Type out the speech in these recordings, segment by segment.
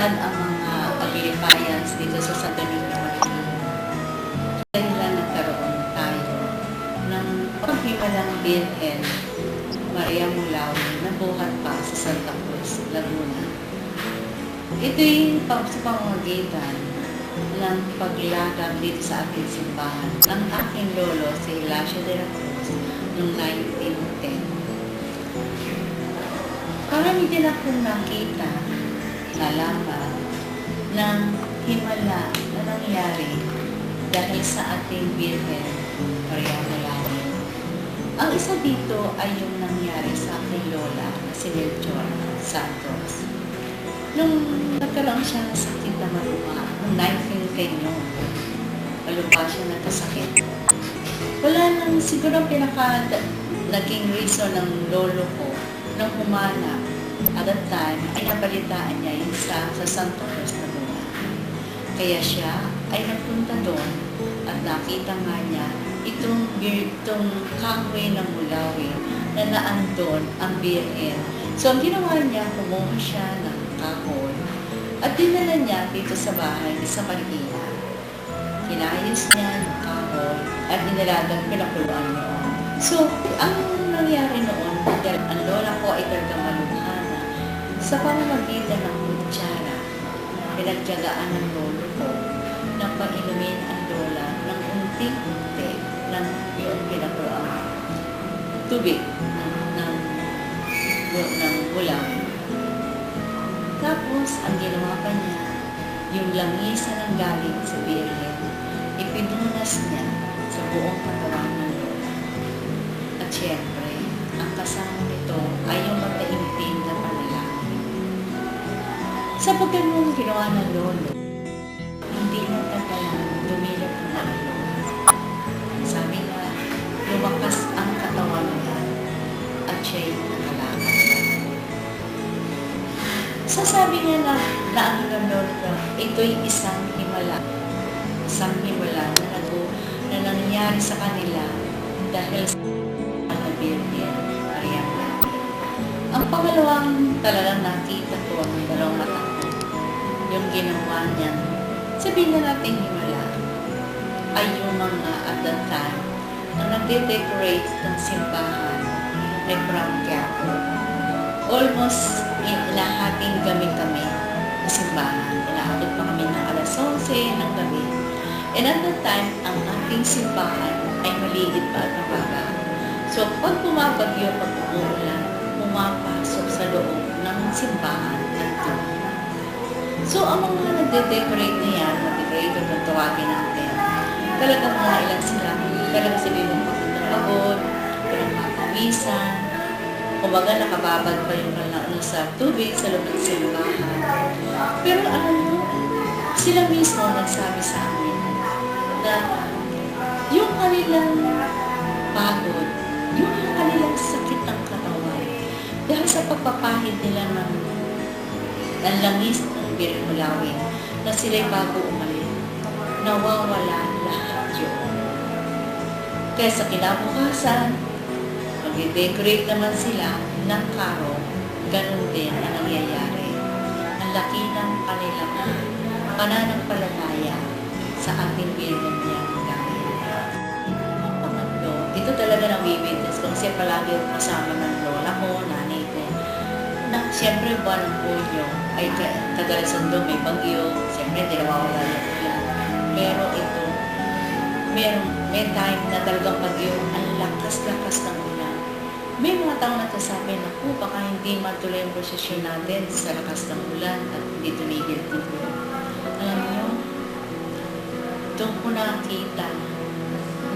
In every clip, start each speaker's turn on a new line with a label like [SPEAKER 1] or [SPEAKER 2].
[SPEAKER 1] Nandyan ang mga aglipayans dito sa Santo Niño Marilin. Dahilan nagkaroon tayo ng paghiwalang Birhen Maria Mulawi na buhat pa sa Santa Cruz, Laguna. Ito'y sa pamamagitan ng paglagap dito sa ating simbahan ng aking lolo si Hilacio de la Cruz noong 1910. Marami din akong nakita, nalaman, ng himala na nangyari dahil sa ating Birhen Maria Mulawi. Ang isa dito ay yung nangyari sa aking lola na si Melchor Santos. Nung nagkaroon siya ng sakit na maluma, noong 1910 yun, maluma siya nagkasakit. Wala nang siguro naging reason ng lolo ko nang humana. At that time, ay nabalitaan niya yung sa Santo Cruz na buwan. Kaya siya ay nagpunta doon at nakita nga niya itong kahoy ng Mulawi na naandun ang Birhen. So, ang ginawa niya, kumuha siya ng kahoy at dinala niya dito sa bahay sa Manila. Kinayos niya ng kahoy at inilagang pinakuluan niya. So, ang nangyari noon, dahil ang lola ko ay talagang malumhana, sa pamamagitan ng kutsara, pinagtiyagaan ng lolo ko na painumin ang lola ng unti-unti ng yung pinakuluan tubig ng Mulawi. Tapos, ang ginawa pa niya, yung langisa ng galing sa Birhen, ipinunas niya sa buong katawan ng lola. At syempre, ang kasama nito ay yung mataimpin na panalangin. Sa pagganong ginawa ng lolo, hindi na tagalan dumilap na ang lola. Sabi nga, lumakas ang katawan niya at siya'y nakalakad. Sasabi niya na ang lolo, ito'y isang himala. Isang himala na nangyari sa kanila dahil sa Birhen Maria Mulawi. Ang pangalawang talagang nakita ko ng dalawang mata ko, yung ginawa niya, sabihin na natin himala, ay yung mga at that time na nagde-decorate ng simbahan ay from Quiapo. Almost lahating gabi kami sa simbahan. Inaabot pa kami ng alas 11 ng gabi. And at that time, ang ating simbahan ay maliit pa at mabaga. So, pag bumabagyo, pag umuulan, pumapasok sa loob ng simbahan ng tubig. So, ang mga nagde-decorate na yan, mag-decorator na tawagin natin, talagang mga ilan sila, talagang sila yung pagod, pinagpapawisan, kumbaga nakababad pa yung sa tubig sa loob ng simbahan. Pero alam mo, sila mismo nagsabi sa amin na yung kanilang pagod, yung kanilang sakit ng katawan, dahil sa pagpapahid nila ng langis ng Birhen Mulawi na sila'y bago umalis, nawawala lahat yun. Kaya sa kinabukasan, mag-decorate naman sila ng karo, ganun din ang nangyayari. Ang laki ng kanilang pananampalataya sa ating Birhen Mulawi. Ang pangatlo, ito talaga ng witness kung siya palagi kasama ng lola ko, nanay ko, na siyempre buwan ng Hulyo ay kadalasan doon may bagyo, siyempre hindi nawawala yung ulan. Pero ito, may time na talagang bagyo, ang lakas-lakas ng ulan. May mga tao nagsasabi na po, baka hindi matuloy ang prosesyon natin sa lakas ng ulan at hindi tumigil dito. Alam niyo, doon ko nakita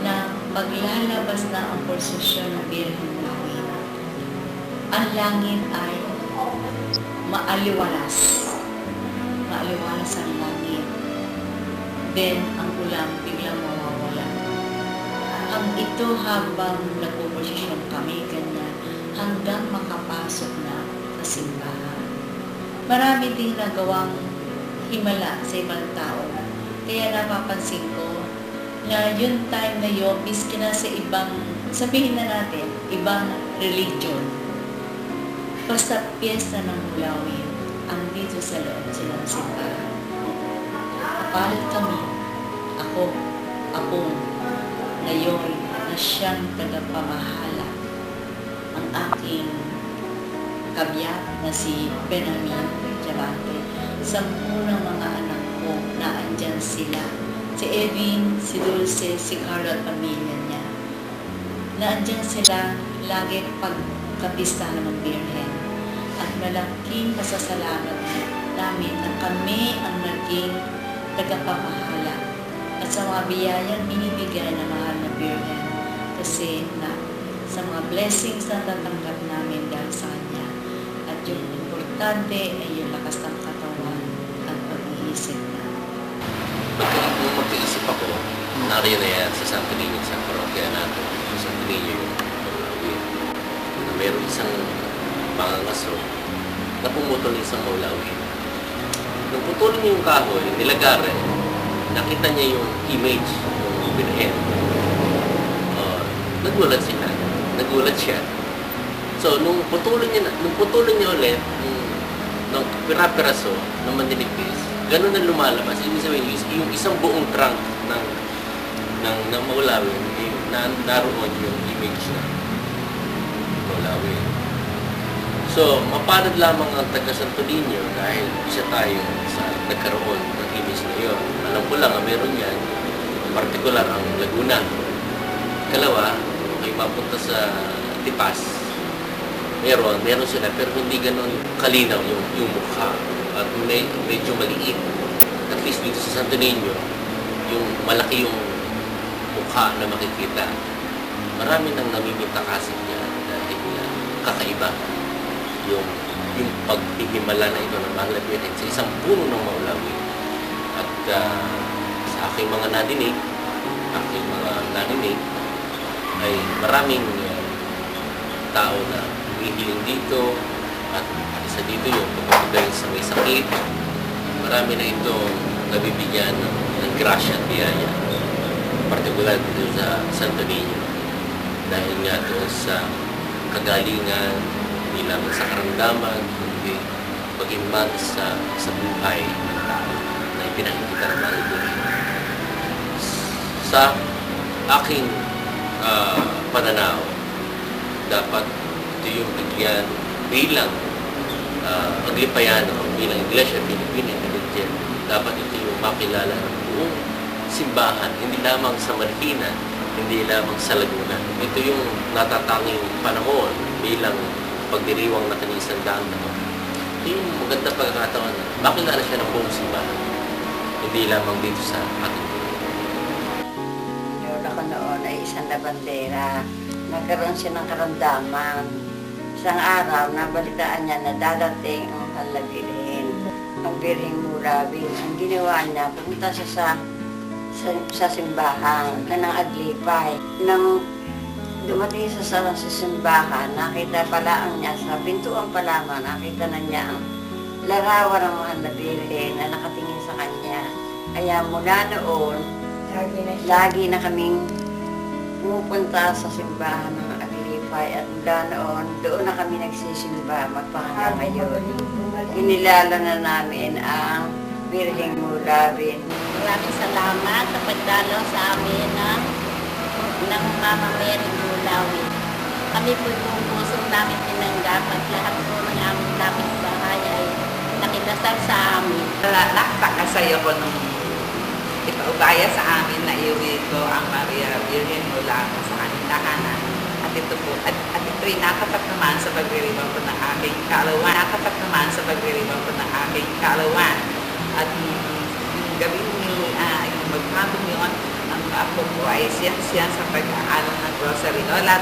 [SPEAKER 1] na paglalabas na ang prosesyon ng Birhen Mulawi, ang langit ay maaliwalas. Maaliwalas ang langit. Then, ang ulan biglang mawawala. Ang ito habang nagpo-prosesyon kami, ganyan, hanggang makapasok na sa simbahan. Marami din nagawang himala sa ibang tao. Kaya napapansin ko na yung time na yun, miski na sa ibang, sabihin na natin, ibang religion, basta piyesta ng Mulawi, andito sa loob silang simbahan. Kapalit kami, ako, ngayon na siyang tagapamahala, ang aking kabiyak na si Benjamin Diamante, 10 ng mga anak ko na andyan sila. Si Edwin, si Dulce, si Carlo at pamilya niya. Na andyan sila lagi pagkapista ng Birhen. At malaking pasasalamat namin na kami ang naging tagapamahala at sa mga biyayang binibigay ng mahal na Birhen, kasi na sa mga blessings na tatanggap namin dahil sa Kanya. At yung importante ay yung lakas ng katawan at pag-iisip na.
[SPEAKER 2] Nung mag-iisip ako, nariyan na yan sa Santo Niño, sa parokya natin, sa Santo Niño yung na meron isang mangangaso na pumutol isang maulawin. Nung putulin niya yung kahoy, nilagaran, nakita niya yung image, yung Birhen. Nagulat siya. So, nung putulin niya ulit, ng pira-piraso, ng manilipis, ganun na lumalabas. Ibig sabihin, yung isang buong trunk ng maulawin, naroon yung image na maulawin. So, mapalad lamang ang taga Santo Niño dahil isa tayo sa nagkaroon ng image na yun. Alam ko lang, meron yan, partikular ang Laguna. Kalawa, ay mapunta sa Tipas. Meron sila, pero hindi ganun kalinaw yung mukha. At medyo maliit. At least dito sa Santo Niño, yung malaki yung mukha na makikita. Marami nang namimintakasin niya dahil kakaiba yung paghihimala na ito ng mahal na Birhen sa isang puno ng maulawin. At sa aking mga nadinig, ay maraming tao na humihiling dito at isa dito yung pagkakagay sa may sakit. Marami na itong nabibigyan ng grasya at biyaya, partikular dito sa Santo Niño, dahil nga doon sa kagalingan, hindi lamang sa karamdaman, kundi pag-imbag sa buhay ng tao na ipinakikita ng mga Birhen. Sa aking pananaw, dapat ito yung bigyan bilang Aglipayano, bilang Iglesia Pilipina Intelligent. Dapat ito yung makilala ng buong simbahan, hindi lamang sa Marikina, hindi lamang sa Laguna. Ito yung natatanging panahon bilang pagdiriwang na kanyang sandaan na ito. Ito yung maganda pagkakataon na makilala siya ng buong simbahan, hindi lamang dito sa ating
[SPEAKER 3] ako noon ay isang labandera. Nagkaroon siya ng karamdaman. Isang araw, nabalitaan niya na dadating ang mahal na Birhen. Ang Birheng Mulawin. Ang ginawa niya, pumunta siya sa simbahan na ng Aglipay. Nang dumating sa simbahan, nakita pala niya sa pintuan pa lamang, nakita na niya ang larawan ng mahal na Birhen na nakatingin sa kanya. Kaya mula noon, lagi na kaming pumupunta sa simbahan ng Aglipay at mula noon, doon na kami nagsisimba magpahanggang ngayon. Kinilala na namin ang Birheng Mulawin.
[SPEAKER 4] Maraming salamat sa pagdalaw sa amin ng Mama Mary Mulawin. Kami po yung puso namin tinanggap at lahat po ng aming kapitbahay ay nakidasal sa amin.
[SPEAKER 5] Nakakasaya ko nung ipaubaya sa amin na iuwi ko ang Maria Birhen mula sa kanyang tahanan. At ito po, at ito'y nakapat naman sa pagdiriwang ko ng aking kaalawan. At yung gabi yung maghapon yun, ang apo ko ay siya sa pag-aalam ng grocery. At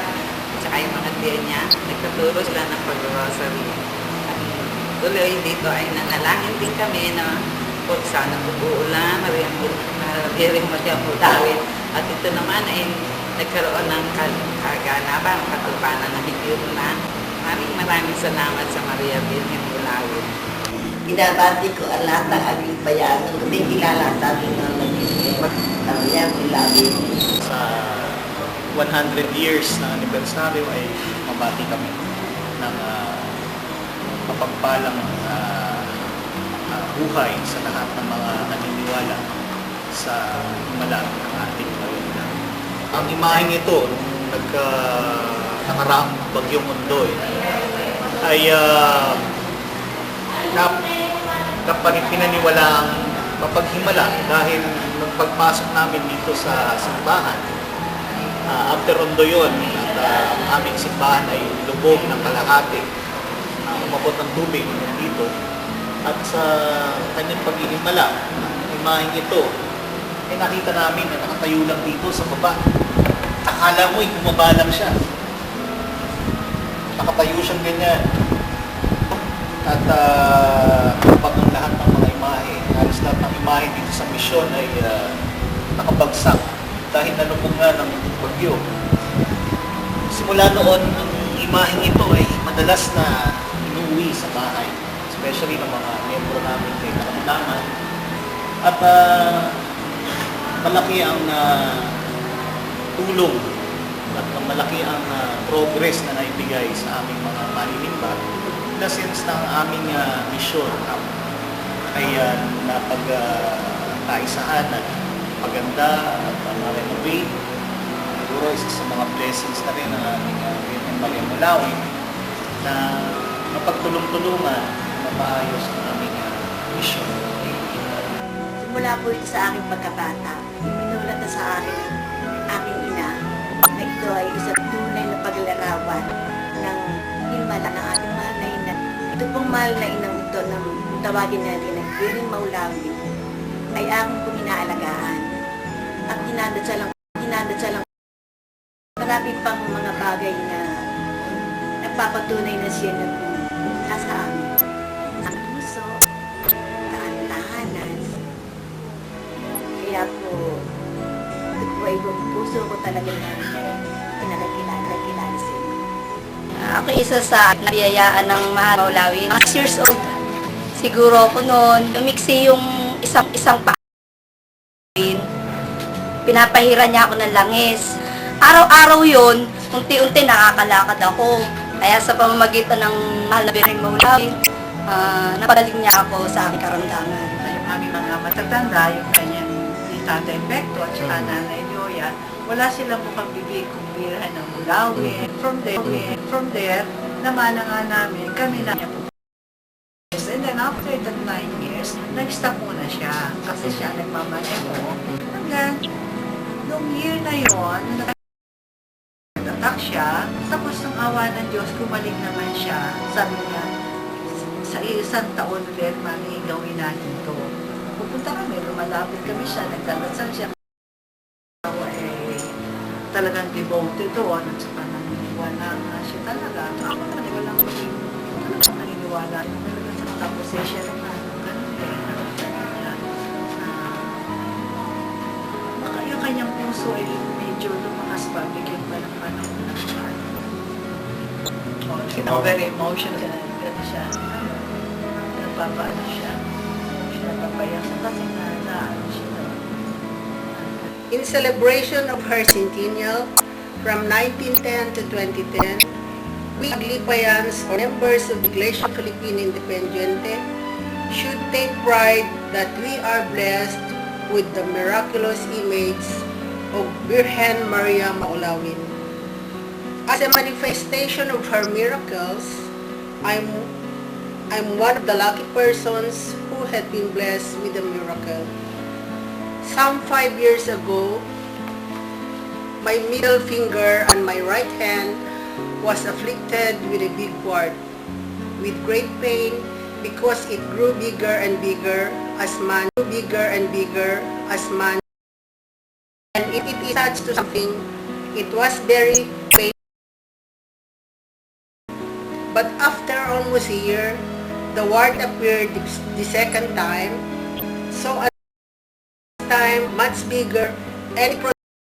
[SPEAKER 5] saka yung mga tiya niya, nagtuturo sila ng pag-grocery. At tuloy dito ay nanalangin din kami na kung sana uulan, Birheng Mulawin. At ito naman ay nagkaroon ng kaganapan, katupanan na higit na. Maraming salamat sa Maria Birhen Mulawin.
[SPEAKER 3] Binabati ko ang lahat ng Aglipayano. May kilala sa amin ng Maria Mulawin.
[SPEAKER 6] Sa 100 years na anibersaryo ay mabati kami ng mapagpalang buhay sa lahat ng mga naniniwala sa himala ng ating Panginoon. Ang imaheng ito, nung nakaraang bagyong Ondoy, ay pinaniwalaang mapaghimala dahil nung pagpasok namin dito sa simbahan, after Ondoy yun, at ang aming simbahan ay lubog ng kalahati, umabot ng tubig dito, at sa kanyang paghihimala, ang imaheng ito, ay nakita namin na nakatayo lang dito sa baba. Akala mo, bumaba lang siya. Nakatayo siyang ganyan. At kapag ang lahat ng mga imahe, halos lahat ng imahe dito sa misyon ay nakabagsak dahil nalubog nga ng bagyo. Simula noon, ang imaheng ito ay madalas na inuwi sa bahay, especially ng mga miyembro namin kay karamdaman. At malaki ang tulong at malaki ang progress na naibigay sa aming mga maninimba in the sense na ang aming misyon ay napagkaisahan at paganda at ma-renovate. Siguro isa sa mga blessings na rin ng aming Maria Malawi na mapagtulong-tulungan na maayos ang aming misyon.
[SPEAKER 7] Simula po ito sa aking pagkabata, iminulat na sa akin ng aking ina na ito ay isang tunay na paglarawan ng himala ng ating mahal na ina. Ito pong mahal na inang ito na tawagin natin ng Biring Maulawi ay aking pong inaalagaan at dinadasalang marami pang mga bagay na nagpapatunay na siya na nasa amin. Ang puso, ang tahanan. Kaya po, ay buong puso ko talaga na pinakakilala sa inyo.
[SPEAKER 4] Ako isa sa nabiyayaan ng Mahal Maulawi. 6 years old. Siguro ako noon, lumiksi yung isang pinapahira niya ako ng langis. Araw-araw yun, unti-unti nakakalakad ako. Kaya sa pamamagitan ng Mahal na Biring Maulawi, napagaling niya ako sa aking karamdaman.
[SPEAKER 8] Yung aming mga matatanda, yung kanyang si Tatay Pecto at saka Nanay Joya, wala silang mukhang bibig kung birahan ng Maulawi. From there, namana nga namin, kami na niya po. And then after that 9 years, nag-stop muna siya kasi siya nagmamaneho. Hanggang, nung year na yun, nag-attack siya, tapos ng awa ng Diyos, kumalik naman siya. Sabi niya, sa isang taon ulit, mami, gawin natin ito. Pupunta kami, lumalapit kami siya, nagdadasal siya. Talagang devoted doon at saka naniniwala nga siya talaga. Ako naman, walang naniniwala. Tapos siya rin na ganun yung kanyang puso ay medyo lumakas pa, bigyan pa ng panahon na siya. Very emotional na siya. Nagpapaano siya. Siya napapayak sa kasi naano siya.
[SPEAKER 9] In celebration of her centennial from 1910 to 2010, we Aglipayans, members of the Iglesia Filipina Independiente, should take pride that we are blessed with the miraculous image of Virgen Maria Maulawin. As a manifestation of her miracles, I'm one of the lucky persons who had been blessed with a miracle. Some 5 years ago, my middle finger and my right hand was afflicted with a big wart, with great pain because it grew bigger and bigger as man, and if it is attached to something, it was very painful. But after almost a year, the wart appeared the second time, so at this time much bigger, and it